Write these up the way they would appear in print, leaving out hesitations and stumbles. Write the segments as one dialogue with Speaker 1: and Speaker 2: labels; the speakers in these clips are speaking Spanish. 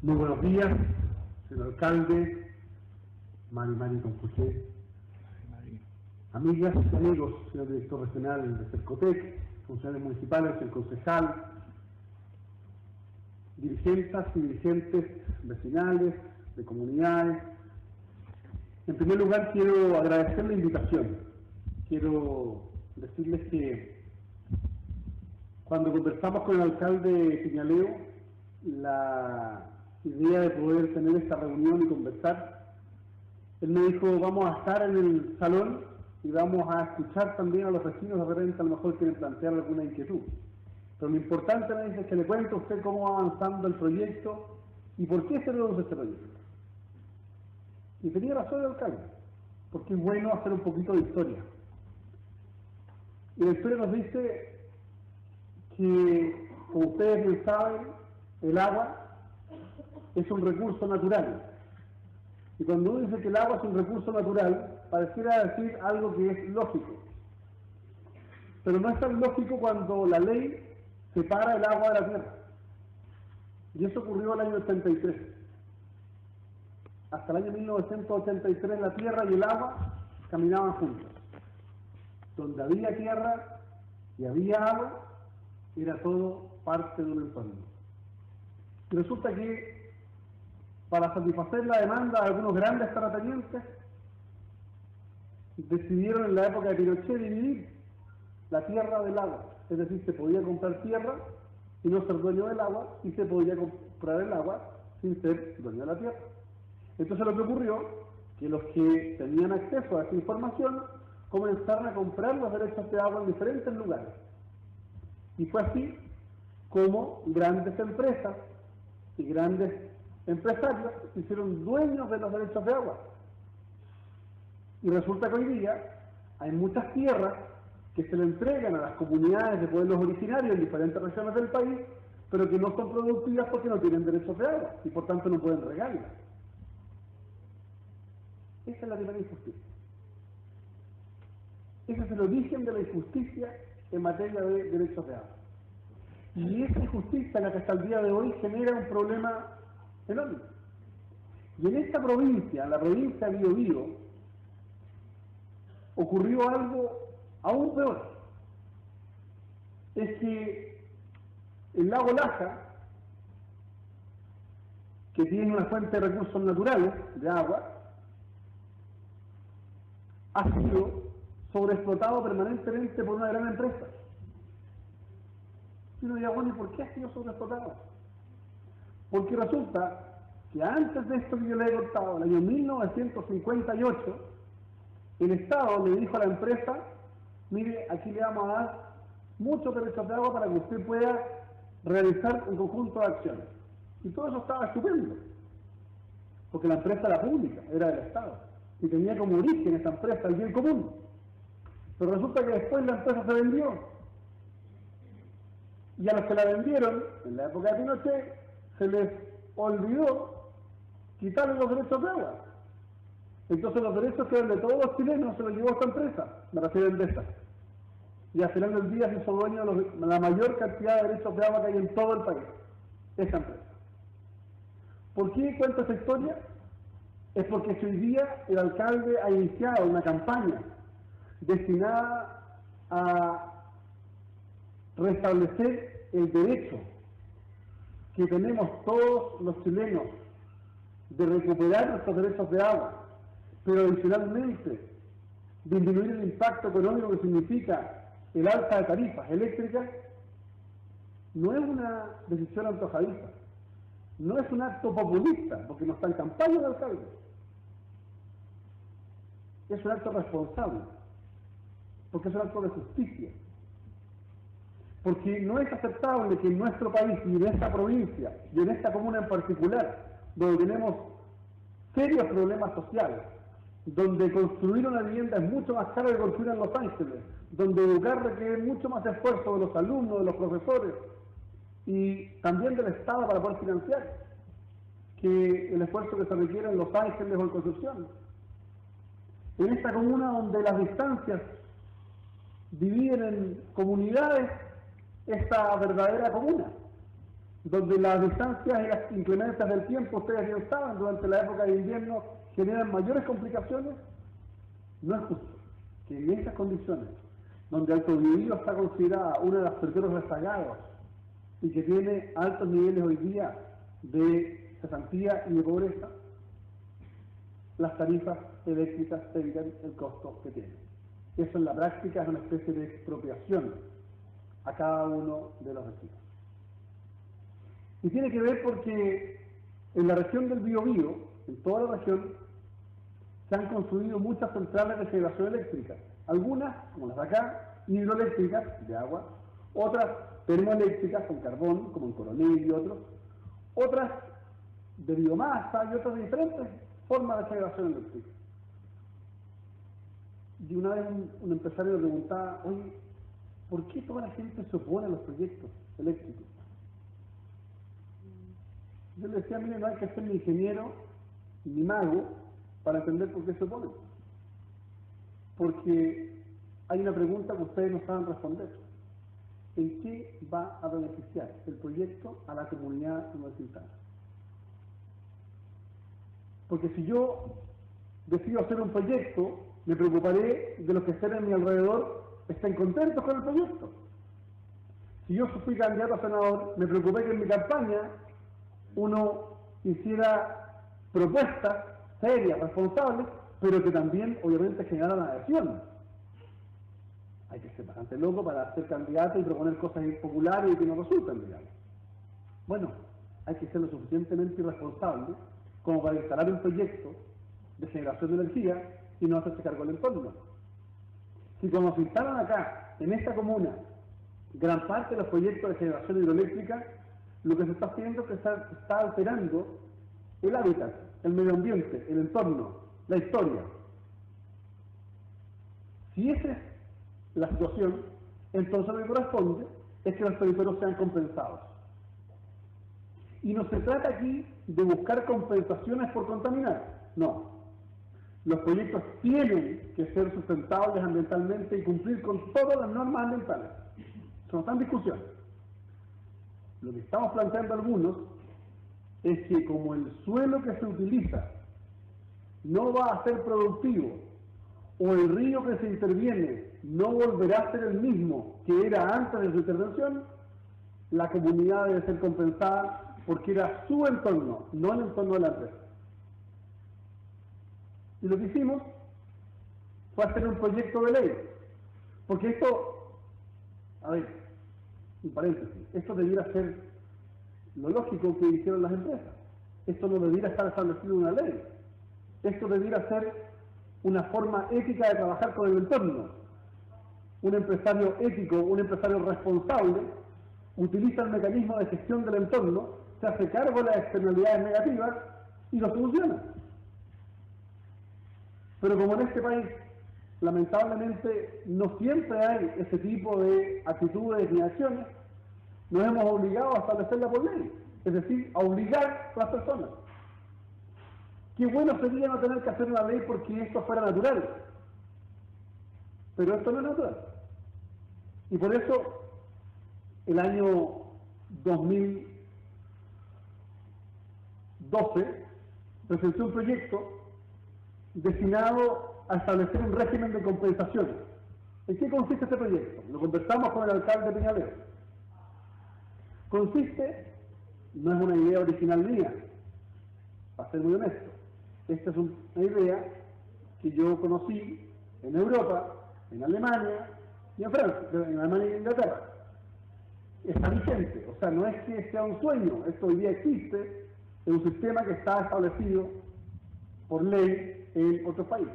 Speaker 1: Muy buenos días, señor alcalde, Mari Confuché, amigas y amigos, señor director regional de Cercotec, funcionarios municipales, el concejal, dirigentes y dirigentes vecinales, de comunidades. En primer lugar, quiero agradecer la invitación. Quiero decirles que cuando conversamos con el alcalde Peñaleo, la idea de poder tener esta reunión y conversar, él me dijo: vamos a estar en el salón y vamos a escuchar también a los vecinos, de repente a lo mejor quieren plantear alguna inquietud. Pero lo importante, me dice, es que le cuente a usted cómo va avanzando el proyecto y por qué se reduce este proyecto. Y tenía razón el alcalde, porque es bueno hacer un poquito de historia. Y la historia nos dice que, como ustedes bien saben, el agua es un recurso natural. Y cuando uno dice que el agua es un recurso natural, pareciera decir algo que es lógico. Pero no es tan lógico cuando la ley separa el agua de la tierra. Y eso ocurrió en el año 83. Hasta el año 1983 la tierra y el agua caminaban juntos. Donde había tierra y había agua, era todo parte de un entorno. Y resulta que, para satisfacer la demanda de algunos grandes terratenientes, decidieron en la época de Pinochet dividir la tierra del agua. Es decir, se podía comprar tierra y no ser dueño del agua, y se podía comprar el agua sin ser dueño de la tierra. Entonces lo que ocurrió, que los que tenían acceso a esa información comenzaron a comprar los derechos de agua en diferentes lugares. Y fue así como grandes empresas y grandes empresarios se hicieron dueños de los derechos de agua. Y resulta que hoy día hay muchas tierras que se le entregan a las comunidades de pueblos originarios en diferentes regiones del país, pero que no son productivas porque no tienen derechos de agua y por tanto no pueden regarlas. Esa es la primera injusticia. Ese es el origen de la injusticia en materia de derechos de agua. Y esa injusticia, la que hasta el día de hoy genera un problema enorme. Y en esta provincia, en la provincia de Biobío, ocurrió algo aún peor. Es que el lago Laja, que tiene una fuente de recursos naturales de agua, ha sido sobreexplotado permanentemente por una gran empresa. Y uno dirá: bueno, ¿y por qué ha sido sobreexplotado? Porque resulta que antes de esto que yo le he contado, en el año 1958, el Estado le dijo a la empresa: mire, aquí le vamos a dar muchos derechos de agua para que usted pueda realizar un conjunto de acciones. Y todo eso estaba estupendo, porque la empresa era pública, era del Estado, y tenía como origen esa empresa el bien común. Pero resulta que después la empresa se vendió. Y a los que la vendieron, en la época de Pinochet, se les olvidó quitarle los derechos de agua. Entonces los derechos que eran de todos los chilenos se los llevó a esta empresa, me refiero a Endesa. Y al final del día se hizo dueño de la mayor cantidad de derechos de agua que hay en todo el país, esa empresa. ¿Por qué cuento esta historia? Es porque hoy día el alcalde ha iniciado una campaña destinada a restablecer el derecho que tenemos todos los chilenos de recuperar nuestros derechos de agua, pero adicionalmente disminuir el impacto económico que significa el alza de tarifas eléctricas. No es una decisión antojadiza, no es un acto populista, porque no está en campaña el alcalde. Es un acto responsable, porque es un acto de justicia. Porque no es aceptable que en nuestro país, y en esta provincia, y en esta comuna en particular, donde tenemos serios problemas sociales, donde construir una vivienda es mucho más caro que construir en Los Ángeles, donde educar requiere mucho más esfuerzo de los alumnos, de los profesores, y también del Estado para poder financiar, que el esfuerzo que se requiere en Los Ángeles o en Concepción. En esta comuna donde las distancias dividen en comunidades esta verdadera comuna, donde las distancias y las inclemencias del tiempo, ustedes bien saben, durante la época de invierno generan mayores complicaciones. No es justo que en estas condiciones, donde Alto Biobío está considerada una de las territorios rezagados y que tiene altos niveles hoy día de cesantía y de pobreza, las tarifas eléctricas tengan el costo que tienen. Eso en la práctica es una especie de expropiación a cada uno de los vecinos. Y tiene que ver porque en la región del Biobío, en toda la región, se han construido muchas centrales de generación eléctrica. Algunas, como las de acá, hidroeléctricas, de agua, otras termoeléctricas con carbón, como en Coronel y otros, otras de biomasa y otras de diferentes formas de generación eléctrica. Y una vez un empresario le preguntaba, oye, ¿por qué toda la gente se opone a los proyectos eléctricos? Yo le decía, mire, no hay que ser ni ingeniero ni mago para entender por qué se oponen. Porque hay una pregunta que ustedes no saben responder. ¿En qué va a beneficiar el proyecto a la comunidad universitaria? Porque si yo decido hacer un proyecto, me preocuparé de los que estén a mi alrededor estén contentos con el proyecto. Si yo fui candidato a senador, me preocupé que en mi campaña uno hiciera propuestas serias, responsables, pero que también obviamente generaran adhesión. Hay que ser bastante loco para ser candidato y proponer cosas impopulares y que no resulten, digamos. Bueno, hay que ser lo suficientemente irresponsable como para instalar un proyecto de generación de energía y no hacerse cargo del entorno. Si cuando se instalan acá, en esta comuna, gran parte de los proyectos de generación hidroeléctrica, lo que se está haciendo es que está alterando el hábitat, el medio ambiente, el entorno, la historia. Si esa es la situación, entonces lo que corresponde es que los territorios sean compensados. Y no se trata aquí de buscar compensaciones por contaminar, no. Los proyectos tienen que ser sustentables ambientalmente y cumplir con todas las normas ambientales. Eso no está en discusión. Lo que estamos planteando algunos es que como el suelo que se utiliza no va a ser productivo o el río que se interviene no volverá a ser el mismo que era antes de su intervención, la comunidad debe ser compensada porque era su entorno, no el entorno de la empresa. Y lo que hicimos fue hacer un proyecto de ley, porque esto, a ver, un paréntesis, esto debiera ser lo lógico que hicieron las empresas. Esto no debiera estar establecido en una ley. Esto debiera ser una forma ética de trabajar con el entorno. Un empresario ético, un empresario responsable, utiliza el mecanismo de gestión del entorno, se hace cargo de las externalidades negativas y lo soluciona. Pero como en este país, lamentablemente, no siempre hay ese tipo de actitudes y acciones, nos hemos obligado a establecerla por ley, es decir, a obligar a las personas. Qué bueno sería no tener que hacer una ley porque esto fuera natural, pero esto no es natural. Y por eso, el año 2012, presenté un proyecto destinado a establecer un régimen de compensaciones. ¿En qué consiste este proyecto? Lo conversamos con el alcalde Peñalero. Consiste, no es una idea original mía, para ser muy honesto, esta es una idea que yo conocí en Europa, en Alemania y en Francia, en Alemania y en Inglaterra. Está vigente, o sea, no es que sea un sueño, esto hoy día existe, es un sistema que está establecido por ley en otros países.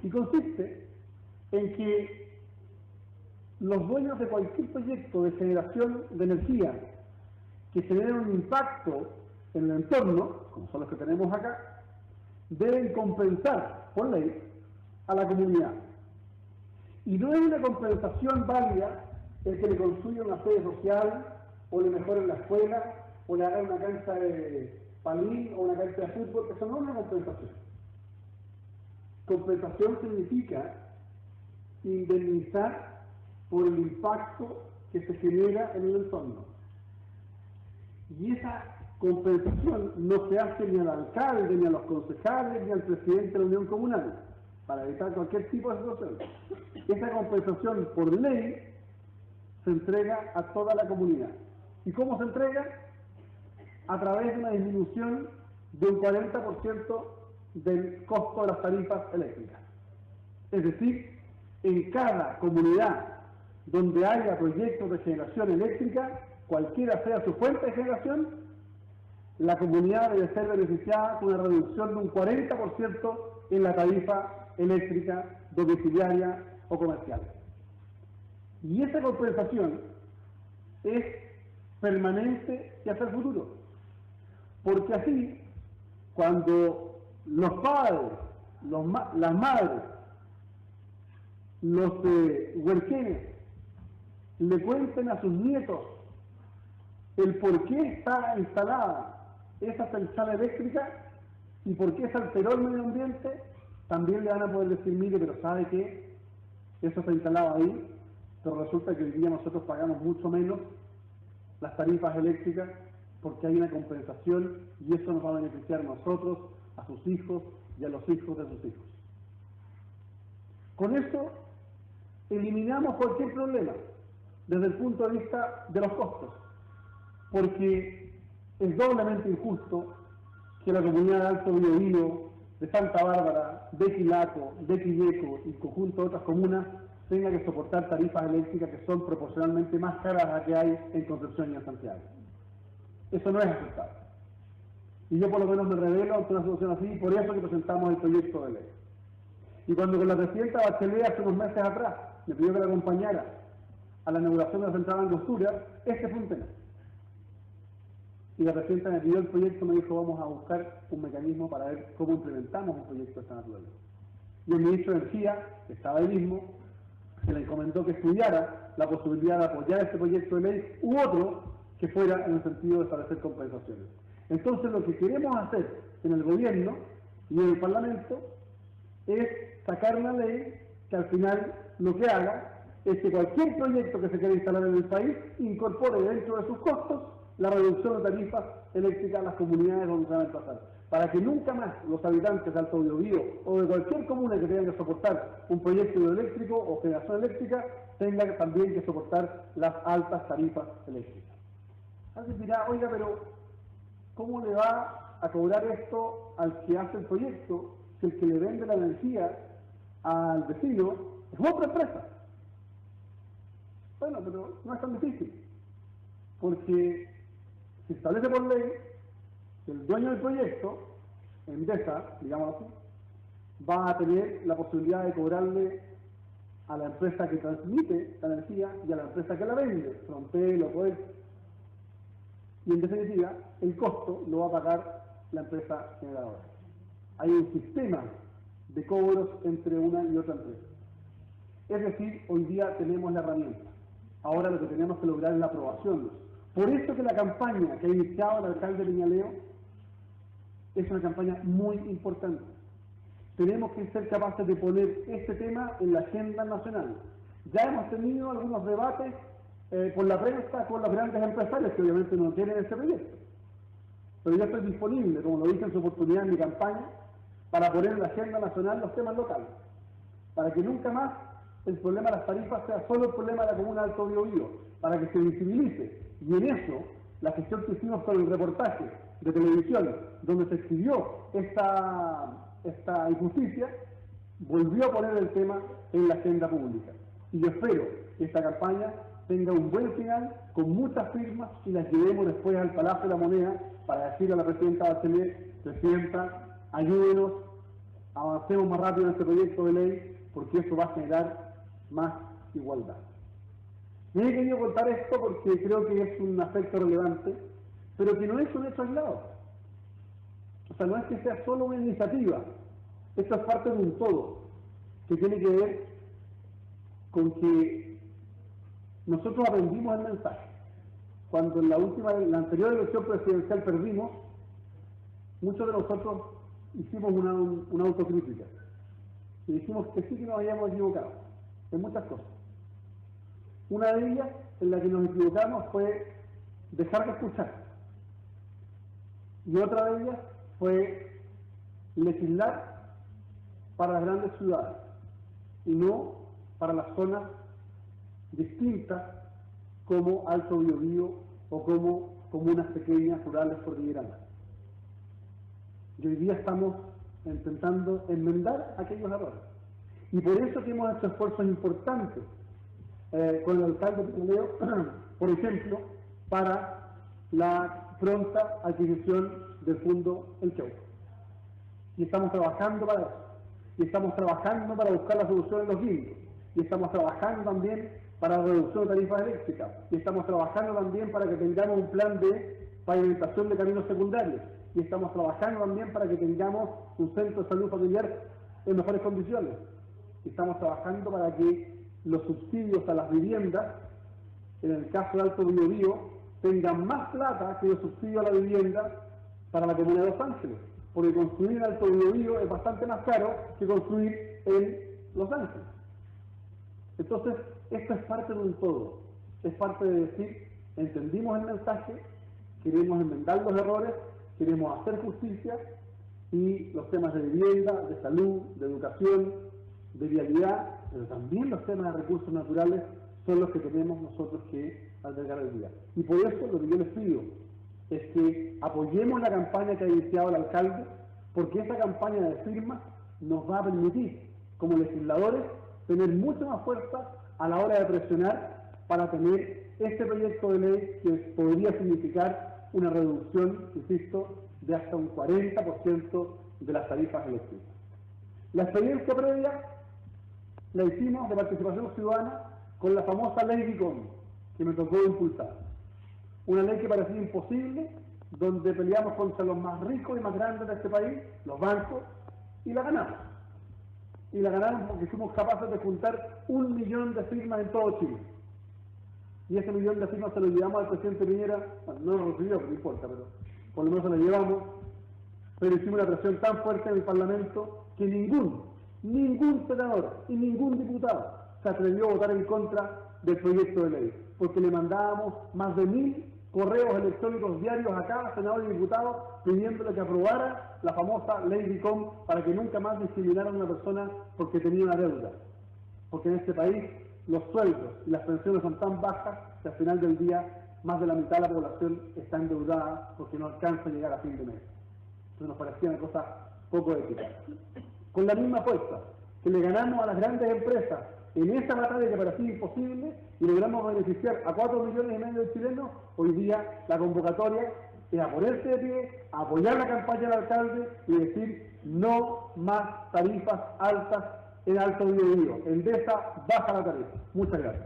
Speaker 1: Y consiste en que los dueños de cualquier proyecto de generación de energía que genere un impacto en el entorno, como son los que tenemos acá, deben compensar por ley a la comunidad. Y no es una compensación válida el que le construya una sede social, o le mejoren la escuela, o le haga una cancha de palín o una cancha de fútbol. Eso no es una compensación. Compensación significa indemnizar por el impacto que se genera en el entorno. Y esa compensación no se hace ni al alcalde, ni a los concejales, ni al presidente de la Unión Comunal, para evitar cualquier tipo de situación. Esa compensación por ley se entrega a toda la comunidad. ¿Y cómo se entrega? A través de una disminución de un 40% del costo de las tarifas eléctricas. Es decir, en cada comunidad donde haya proyectos de generación eléctrica, cualquiera sea su fuente de generación, la comunidad debe ser beneficiada con una reducción de un 40% en la tarifa eléctrica domiciliaria o comercial. Y esa compensación es permanente y hacia el futuro, porque así, cuando los padres, las madres, los huerquenes le cuenten a sus nietos el por qué está instalada esa central eléctrica y por qué se alteró el medio ambiente, también le van a poder decir, mire, pero ¿sabe qué? Eso está instalado ahí, pero resulta que hoy día nosotros pagamos mucho menos las tarifas eléctricas porque hay una compensación y eso nos va a beneficiar a nosotros, a sus hijos y a los hijos de sus hijos. Con eso eliminamos cualquier problema desde el punto de vista de los costos, porque es doblemente injusto que la comunidad de Alto Biobío, de Santa Bárbara, de Quilaco, de Quilleco y conjunto de otras comunas tenga que soportar tarifas eléctricas que son proporcionalmente más caras a las que hay en Concepción y en Santiago. Eso no es aceptable. Y yo por lo menos me revelo ante una solución así, y por eso que presentamos el proyecto de ley. Y cuando con la presidenta Bachelet hace unos meses atrás me pidió que la acompañara a la inauguración de la central de Angostura, este fue un tema. Y la presidenta me pidió el proyecto, me dijo, vamos a buscar un mecanismo para ver cómo implementamos un proyecto de esta naturaleza. Y el ministro de Energía, que estaba ahí mismo, se le encomendó que estudiara la posibilidad de apoyar este proyecto de ley u otro que fuera en el sentido de establecer compensaciones. Entonces lo que queremos hacer en el gobierno y en el Parlamento es sacar una ley que al final lo que haga es que cualquier proyecto que se quiera instalar en el país incorpore dentro de sus costos la reducción de tarifas eléctricas a las comunidades donde se van a pasar, para que nunca más los habitantes de Alto Biobío o de cualquier comuna que tengan que soportar un proyecto hidroeléctrico o generación eléctrica tengan también que soportar las altas tarifas eléctricas. Alguien dirá, oiga, pero ¿cómo le va a cobrar esto al que hace el proyecto si el que le vende la energía al vecino es otra empresa? Bueno, pero no es tan difícil, porque se establece por ley que el dueño del proyecto, Endesa, digamos así, va a tener la posibilidad de cobrarle a la empresa que transmite la energía y a la empresa que la vende, Frontel o Coel. Y en definitiva, el costo lo va a pagar la empresa generadora. Hay un sistema de cobros entre una y otra empresa. Es decir, hoy día tenemos la herramienta. Ahora lo que tenemos que lograr es la aprobación. Por eso que la campaña que ha iniciado el alcalde Peñaleo es una campaña muy importante. Tenemos que ser capaces de poner este tema en la agenda nacional. Ya hemos tenido algunos debates por la prensa con los grandes empresarios que obviamente no tienen este proyecto. Pero yo estoy disponible, como lo dije en su oportunidad en mi campaña, para poner en la agenda nacional los temas locales, para que nunca más el problema de las tarifas sea solo el problema de la comuna de Alto Biobío, para que se visibilice. Y en eso, la gestión que hicimos con el reportaje de televisión, donde se exhibió esta injusticia, volvió a poner el tema en la agenda pública. Y yo espero que esta campaña tenga un buen final, con muchas firmas, y las llevemos después al Palacio de la Moneda para decirle a la presidenta Bachelet, presidenta, ayúdenos, avancemos más rápido en este proyecto de ley, porque eso va a generar más igualdad. Me he querido contar esto porque creo que es un aspecto relevante, pero que no es un hecho aislado. O sea, no es que sea solo una iniciativa, esto es parte de un todo, que tiene que ver con que nosotros aprendimos el mensaje. Cuando en la anterior elección presidencial perdimos, muchos de nosotros hicimos una autocrítica y dijimos que sí que nos habíamos equivocado en muchas cosas. Una de ellas en la que nos equivocamos fue dejar de escuchar, Y otra de ellas fue legislar para las grandes ciudades y no para las zonas distintas como Alto Biobío o como comunas pequeñas rurales cordilleranas. Y hoy día estamos intentando enmendar aquellos errores. Y por eso que hemos hecho esfuerzos importantes con el alcalde Leo, por ejemplo, para la pronta adquisición del fondo El Chauco. Y estamos trabajando para eso. Y estamos trabajando para buscar la solución en los guindos. Y estamos trabajando también para la reducción de tarifas eléctricas. Y estamos trabajando también para que tengamos un plan de pavimentación de caminos secundarios. Y estamos trabajando también para que tengamos un centro de salud familiar en mejores condiciones. Y estamos trabajando para que los subsidios a las viviendas, en el caso de Alto Biobío, tengan más plata que los subsidios a la vivienda para la comuna de Los Ángeles. Porque construir en Alto Biobío es bastante más caro que construir en Los Ángeles. Entonces, esto es parte de un todo. Es parte de decir, entendimos el mensaje, queremos enmendar los errores, queremos hacer justicia y los temas de vivienda, de salud, de educación, de vialidad, pero también los temas de recursos naturales son los que tenemos nosotros que albergar hoy día. Y por eso lo que yo les pido es que apoyemos la campaña que ha iniciado el alcalde, porque esa campaña de firmas nos va a permitir, como legisladores, tener mucha más fuerza a la hora de presionar para tener este proyecto de ley que podría significar una reducción, insisto, de hasta un 40% de las tarifas eléctricas. La experiencia previa la hicimos de participación ciudadana con la famosa ley Vicom, que me tocó impulsar. Una ley que parecía imposible, donde peleamos contra los más ricos y más grandes de este país, los bancos, y la ganamos. Y la ganamos porque fuimos capaces de juntar 1 millón de firmas en todo Chile. Y ese 1 millón de firmas se lo llevamos al presidente Piñera, bueno, no lo recibió, pero no importa, pero por lo menos se lo llevamos, pero hicimos una presión tan fuerte en el Parlamento que ningún senador y ningún diputado se atrevió a votar en contra del proyecto de ley, porque le mandábamos más de 1000 correos electrónicos diarios a cada senador y diputado pidiéndole que aprobara la famosa ley Vicom para que nunca más discriminaran a una persona porque tenía una deuda. Porque en este país los sueldos y las pensiones son tan bajas que al final del día más de la mitad de la población está endeudada porque no alcanza a llegar a fin de mes. Entonces nos parecía una cosa poco ética. Con la misma apuesta que le ganamos a las grandes empresas en esa batalla que parecía imposible y logramos beneficiar a 4,5 millones de chilenos, hoy día la convocatoria es a ponerse de pie, a apoyar la campaña del alcalde y decir no más tarifas altas en Alto Biobío. Endesa baja la tarifa. Muchas gracias.